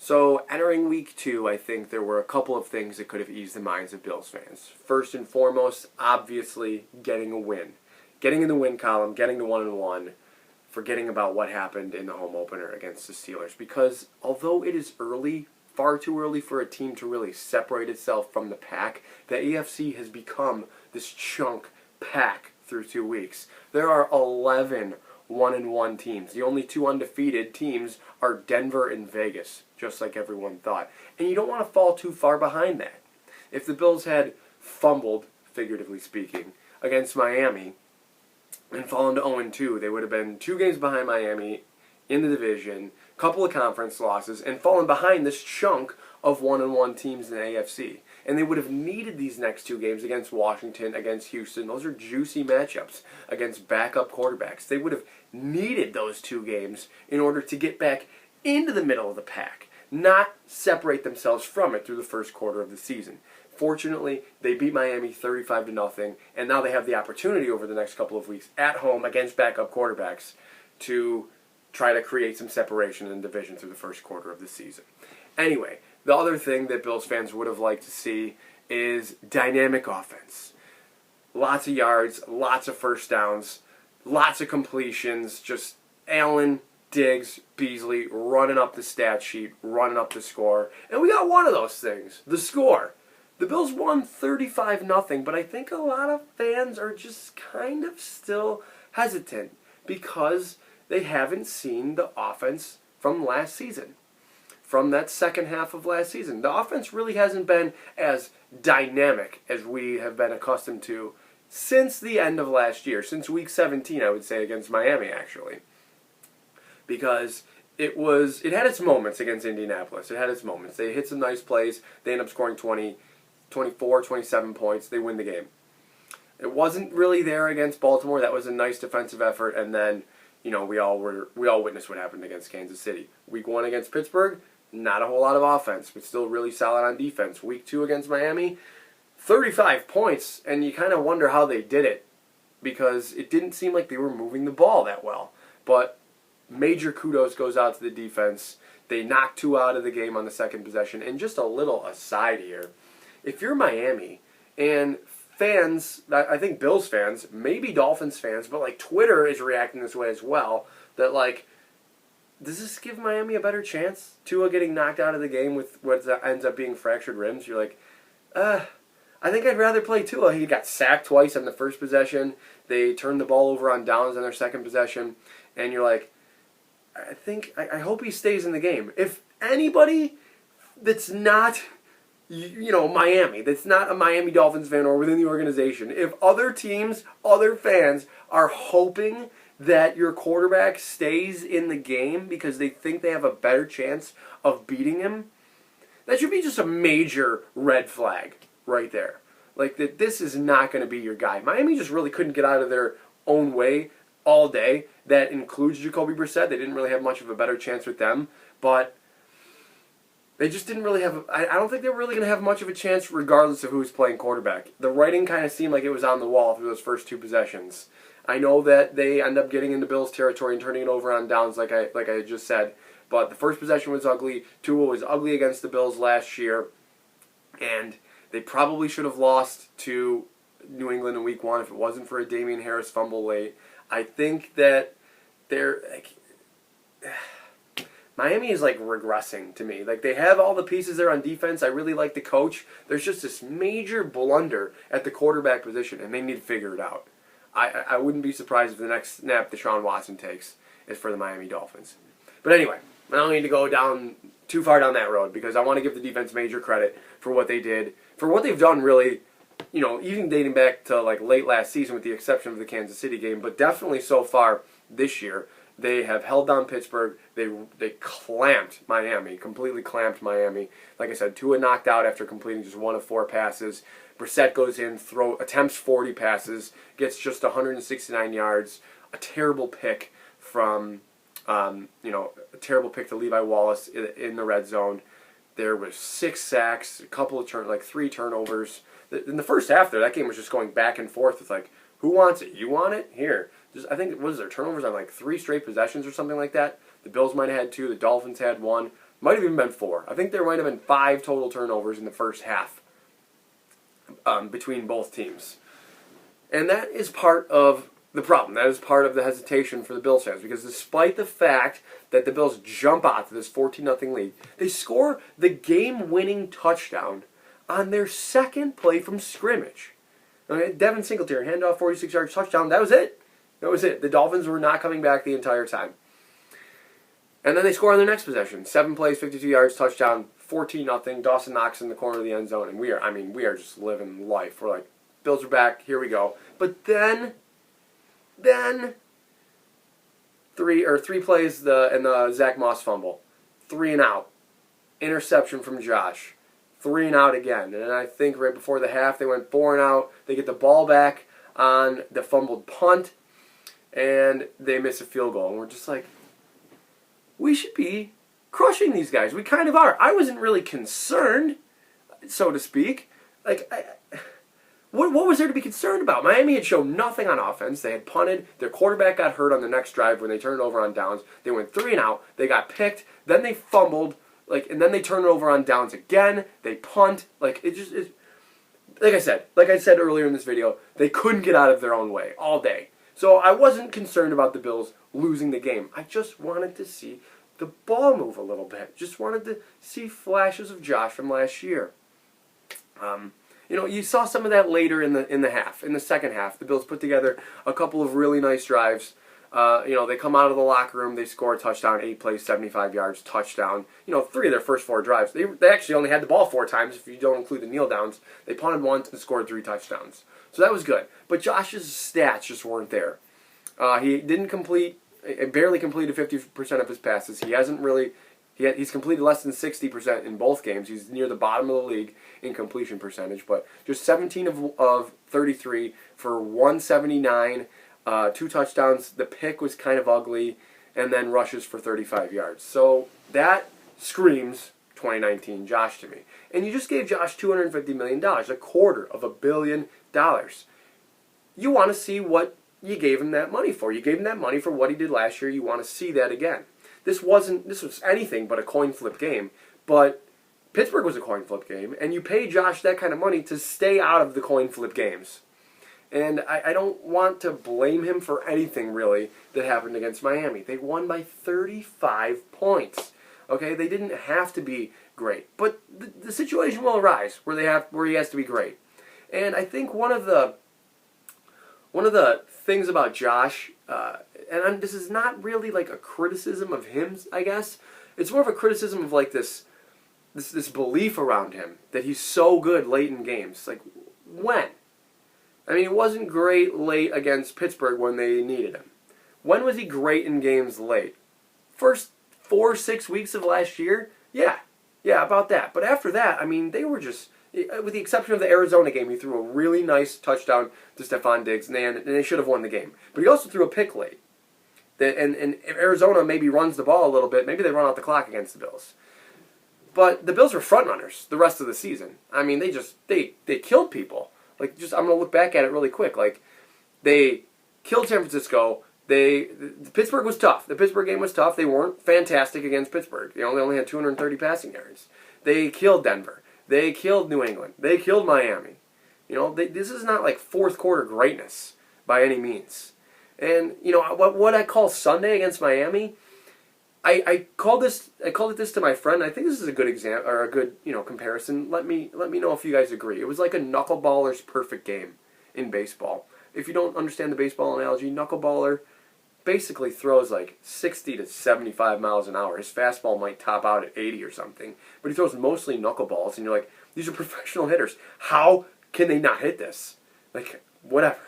So, entering week 2, I think there were a couple of things that could have eased the minds of Bills fans. First and foremost, obviously, getting a win. Getting in the win column, getting to 1-1, forgetting about what happened in the home opener against the Steelers. Because although it is early, far too early for a team to really separate itself from the pack, the AFC has become this chunk pack through 2 weeks. There are 11 1-1 teams. The only 2 undefeated teams are Denver and Vegas, just like everyone thought. And you don't want to fall too far behind that. If the Bills had fumbled, figuratively speaking, against Miami and fallen to 0-2, they would have been 2 games behind Miami in the division, couple of conference losses, and fallen behind this chunk of 1-1 teams in the AFC. And they would have needed these next 2 games against Washington, against Houston. Those are juicy matchups against backup quarterbacks. They would have needed those 2 games in order to get back into the middle of the pack, not separate themselves from it through the first quarter of the season. Fortunately, they beat Miami 35-0, and now they have the opportunity over the next couple of weeks at home against backup quarterbacks to try to create some separation in the division through the first quarter of the season. Anyway, the other thing that Bills fans would have liked to see is dynamic offense. Lots of yards, lots of first downs, lots of completions, just Allen, Diggs, Beasley running up the stat sheet, running up the score. And we got one of those things, the score. The Bills won 35-0, but I think a lot of fans are just kind of still hesitant because they haven't seen the offense from last season, from that second half of last season. The offense really hasn't been as dynamic as we have been accustomed to since the end of last year, since week 17, I would say, against Miami, actually. Because it had its moments against Indianapolis. It had its moments. They hit some nice plays. They end up scoring 20, 24, 27 points. They win the game. It wasn't really there against Baltimore. That was a nice defensive effort, and then we all witnessed what happened against Kansas City. Week 1 against Pittsburgh, not a whole lot of offense, but still really solid on defense. Week 2 against Miami, 35 points, and you kind of wonder how they did it because it didn't seem like they were moving the ball that well. But major kudos goes out to the defense. They knocked 2 out of the game on the second possession. And just a little aside here, if you're Miami and fans, I think Bills fans, maybe Dolphins fans, but Twitter is reacting this way as well, that does this give Miami a better chance? Tua getting knocked out of the game with what ends up being fractured ribs. You're like, I think I'd rather play Tua. He got sacked twice on the first possession. They turned the ball over on downs on their second possession. And you're like, I hope he stays in the game. If anybody that's not Miami, that's not a Miami Dolphins fan or within the organization, if other teams, other fans are hoping that your quarterback stays in the game because they think they have a better chance of beating him, that should be just a major red flag right there. That this is not going to be your guy. Miami just really couldn't get out of their own way all day. That includes Jacoby Brissett. They didn't really have much of a better chance with them, but they just didn't really have. I don't think they were really going to have much of a chance regardless of who was playing quarterback. The writing kind of seemed like it was on the wall through those first 2 possessions. I know that they end up getting into Bills territory and turning it over on downs like I just said, but the first possession was ugly. Tua was ugly against the Bills last year, and they probably should have lost to New England in week 1 if it wasn't for a Damian Harris fumble late. I think that they're Miami is regressing to me. They have all the pieces there on defense. I really like the coach. There's just this major blunder at the quarterback position, and they need to figure it out. I wouldn't be surprised if the next snap Deshaun Watson takes is for the Miami Dolphins. But anyway, I don't need to go down too far down that road because I want to give the defense major credit for what they did, for what they've done really, even dating back to late last season with the exception of the Kansas City game, but definitely so far this year. They have held down Pittsburgh. They clamped Miami, completely clamped Miami. Like I said, Tua knocked out after completing just 1 of 4 passes. Brissett goes in, attempts 40 passes, gets just 169 yards. A terrible pick from, a terrible pick to Levi Wallace in the red zone. There was 6 sacks, a couple of 3 turnovers. In the first half there, that game was just going back and forth with who wants it? You want it? Here. I think, what is there, turnovers on 3 straight possessions or something like that? The Bills might have had 2, the Dolphins had 1. Might have even been 4. I think there might have been 5 total turnovers in the first half between both teams. And that is part of the problem. That is part of the hesitation for the Bills fans, because despite the fact that the Bills jump out to this 14-0 lead, they score the game-winning touchdown on their second play from scrimmage. Okay, Devin Singletary, handoff, 46 yards, touchdown. That was it. That was it. The Dolphins were not coming back the entire time. And then they score on their next possession. 7 plays, 52 yards, touchdown, 14-0. Dawson Knox in the corner of the end zone, and we are just living life. We're like, Bills are back. Here we go. But then 3 plays and the Zach Moss fumble, 3 and out, interception from Josh, 3 and out again, and I think right before the half they went 4 and out. They get the ball back on the fumbled punt, and they miss a field goal, and we're just like, we should be crushing these guys. We kind of are. I wasn't really concerned, so to speak. Like, what was there to be concerned about? Miami had shown nothing on offense. They had punted. Their quarterback got hurt on the next drive when they turned it over on downs. They went 3 and out. They got picked. Then they fumbled. And then they turned it over on downs again. They punt. Like I said earlier in this video, they couldn't get out of their own way all day. So I wasn't concerned about the Bills losing the game. I just wanted to see the ball move a little bit. Just wanted to see flashes of Josh from last year. You saw some of that later in the half. In the second half, the Bills put together a couple of really nice drives. They come out of the locker room, they score a touchdown, 8 plays, 75 yards, touchdown. 3 of their first 4 drives. They actually only had the ball 4 times if you don't include the kneel downs. They punted once and scored 3 touchdowns. So that was good. But Josh's stats just weren't there. He barely completed 50% of his passes. He's completed less than 60% in both games. He's near the bottom of the league in completion percentage, but just 17 of 33 for 179, 2 touchdowns. The pick was kind of ugly, and then rushes for 35 yards. So that screams 2019 Josh to me. And you just gave Josh $250 million, $250 million. You want to see what you gave him that money for. You gave him that money for what he did last year. You want to see that again. This was anything but a coin flip game, but Pittsburgh was a coin flip game, and you pay Josh that kind of money to stay out of the coin flip games. And I don't want to blame him for anything, really, that happened against Miami. They won by 35 points. Okay, they didn't have to be great, but the situation will arise where he has to be great. And I think one of the things about Josh, and this is not really like a criticism of him, I guess. It's more of a criticism of like this belief around him that he's so good late in games. Like, when? I mean, he wasn't great late against Pittsburgh when they needed him. When was he great in games late? First 4-6 weeks of last year? Yeah, about that. But after that, I mean, they were just, with the exception of the Arizona game, he threw a really nice touchdown to Stephon Diggs, and they should have won the game. But he also threw a pick late. And if Arizona maybe runs the ball a little bit, maybe they run out the clock against the Bills. But the Bills were front runners the rest of the season. I mean, they killed people. I'm going to look back at it really quick. Like, they killed San Francisco. Pittsburgh was tough. The Pittsburgh game was tough. They weren't fantastic against Pittsburgh. They only had 230 passing yards. They killed Denver. They killed New England. They killed Miami. This is not like fourth quarter greatness by any means. And what I call Sunday against Miami, I called it this to my friend. I think this is a good example or a good comparison. Let me know if you guys agree. It was like a knuckleballer's perfect game in baseball. If you don't understand the baseball analogy, knuckleballer basically throws like 60 to 75 miles an hour. His fastball might top out at 80 or something, but he throws mostly knuckleballs, and you're like, these are professional hitters. How can they not hit this? Like, whatever.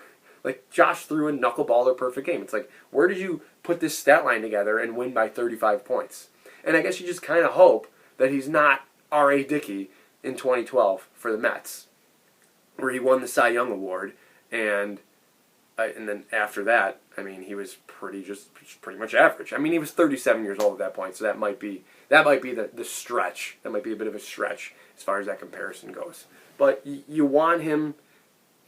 Like, Josh threw a knuckleballer perfect game. It's like, where did you put this stat line together and win by 35 points? And I guess you just kind of hope that he's not R.A. Dickey in 2012 for the Mets, where he won the Cy Young Award, and then after that, I mean, he was pretty much average. I mean, he was 37 years old at that point, so that might be the stretch. That might be a bit of a stretch as far as that comparison goes. But you want him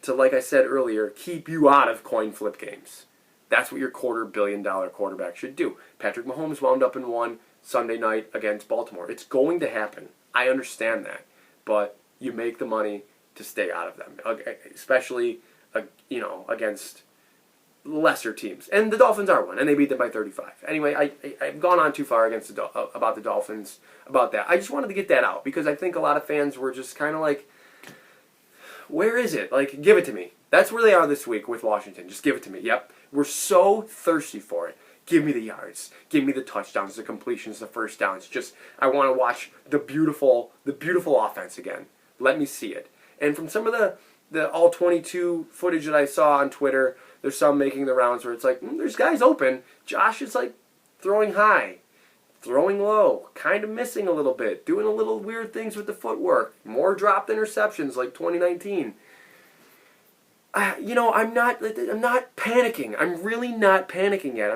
to, like I said earlier, keep you out of coin flip games. That's what your $250 million quarterback should do. Patrick Mahomes wound up in one. Sunday night against Baltimore. It's going to happen. I understand that. But you make the money to stay out of them, especially against lesser teams. And the Dolphins are one, and they beat them by 35. Anyway, I've gone on too far about the Dolphins, about that. I just wanted to get that out because I think a lot of fans were just kind of like, where is it? Like, give it to me. That's where they are this week with Washington. Just give it to me. Yep. We're so thirsty for it. Give me the yards. Give me the touchdowns, the completions, the first downs. Just, I want to watch the beautiful offense again. Let me see it. And from some of the all 22 footage that I saw on Twitter, there's some making the rounds where it's like, there's guys open. Josh is like throwing high, throwing low, kind of missing a little bit, doing a little weird things with the footwork, more dropped interceptions like 2019. I'm not panicking. I'm really not panicking yet.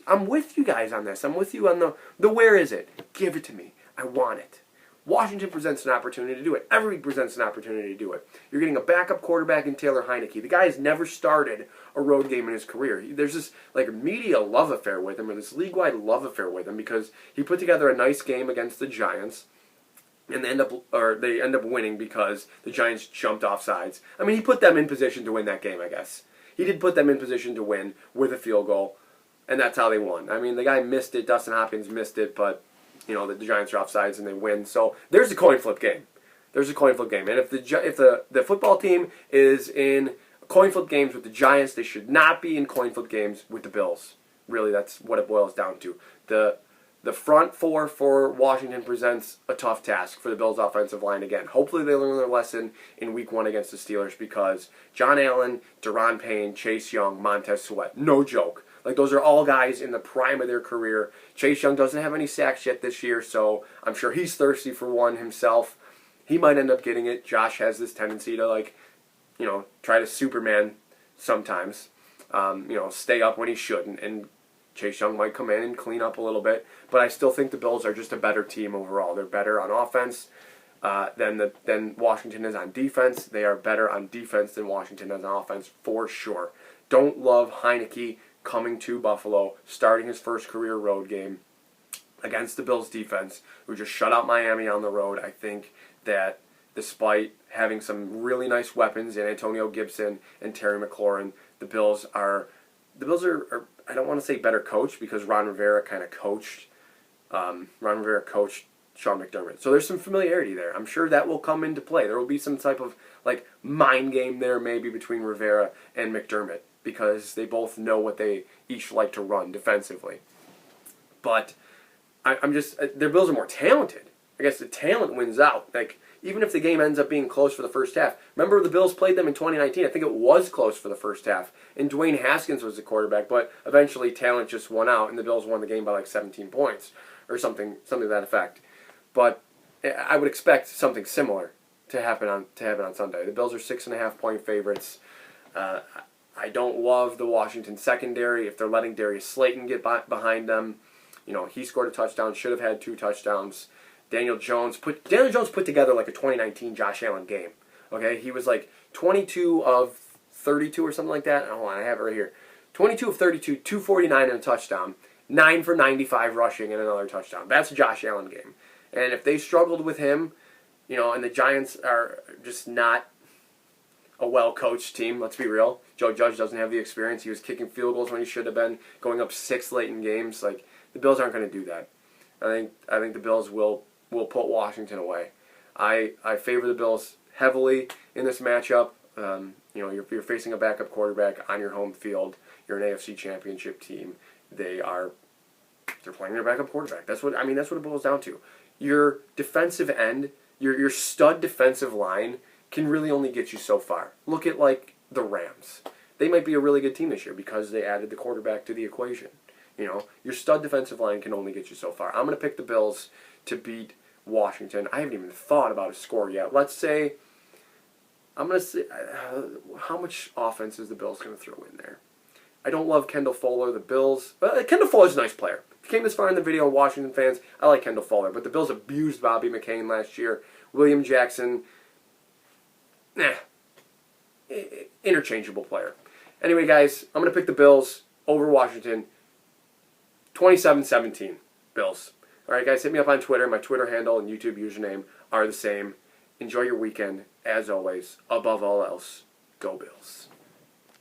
I'm with you guys on this. I'm with you on the where is it? Give it to me. I want it. Washington presents an opportunity to do it. Every week presents an opportunity to do it. You're getting a backup quarterback in Taylor Heineke. The guy has never started a road game in his career. There's this media love affair with him, or this league-wide love affair with him, because he put together a nice game against the Giants, and they end up winning because the Giants jumped off sides. I mean, he put them in position to win that game, I guess. He did put them in position to win with a field goal, and that's how they won. I mean, the guy missed it. Dustin Hopkins missed it, but the Giants are offsides and they win. So there's a coin flip game. There's a coin flip game. And if the football team is in coin flip games with the Giants, they should not be in coin flip games with the Bills. Really, that's what it boils down to. The front four for Washington presents a tough task for the Bills' offensive line again. Hopefully they learn their lesson in Week 1 against the Steelers, because John Allen, Daron Payne, Chase Young, Montez Sweat, no joke. Those are all guys in the prime of their career. Chase Young doesn't have any sacks yet this year, so I'm sure he's thirsty for one himself. He might end up getting it. Josh has this tendency to, try to Superman sometimes. Stay up when he shouldn't, and Chase Young might come in and clean up a little bit. But I still think the Bills are just a better team overall. They're better on offense than Washington is on defense. They are better on defense than Washington is on offense, for sure. Don't love Heineke coming to Buffalo, starting his first career road game against the Bills defense, who just shut out Miami on the road. I think that despite having some really nice weapons in Antonio Gibson and Terry McLaurin, the Bills are I don't want to say better coached, because Ron Rivera coached Sean McDermott. So there's some familiarity there. I'm sure that will come into play. There will be some type of mind game there maybe between Rivera and McDermott, because they both know what they each like to run defensively. But their Bills are more talented. I guess the talent wins out. Even if the game ends up being close for the first half. Remember, the Bills played them in 2019. I think it was close for the first half. And Dwayne Haskins was the quarterback, but eventually talent just won out, and the Bills won the game by 17 points or something to that effect. But I would expect something similar to happen on Sunday. The Bills are 6.5-point favorites. I don't love the Washington secondary. If they're letting Darius Slayton get behind them, he scored a touchdown, should have had 2 touchdowns. Daniel Jones put together a 2019 Josh Allen game. Okay, he was 22 of 32 or something like that. Hold on, I have it right here. 22 of 32, 249 and a touchdown, 9 for 95 rushing and another touchdown. That's a Josh Allen game. And if they struggled with him, and the Giants are just not a well-coached team, let's be real. Joe Judge doesn't have the experience. He was kicking field goals when he should have been, going up 6 late in games. The Bills aren't going to do that. I think the Bills will put Washington away. I favor the Bills heavily in this matchup. You're facing a backup quarterback on your home field. You're an AFC Championship team. They're playing their backup quarterback. That's what it boils down to. Your defensive end, your stud defensive line can really only get you so far. Look at the Rams. They might be a really good team this year because they added the quarterback to the equation. Your stud defensive line can only get you so far. I'm going to pick the Bills to beat Washington. I haven't even thought about a score yet. Let's say, I'm going to say, how much offense is the Bills going to throw in there? I don't love Kendall Fuller. The Bills, Kendall Fuller's a nice player. If you came this far in the video, Washington fans, I like Kendall Fuller. But the Bills abused Bobby McCain last year. William Jackson, interchangeable player. Anyway, guys, I'm going to pick the Bills over Washington. 27-17, Bills. All right, guys, hit me up on Twitter. My Twitter handle and YouTube username are the same. Enjoy your weekend. As always, above all else, go Bills.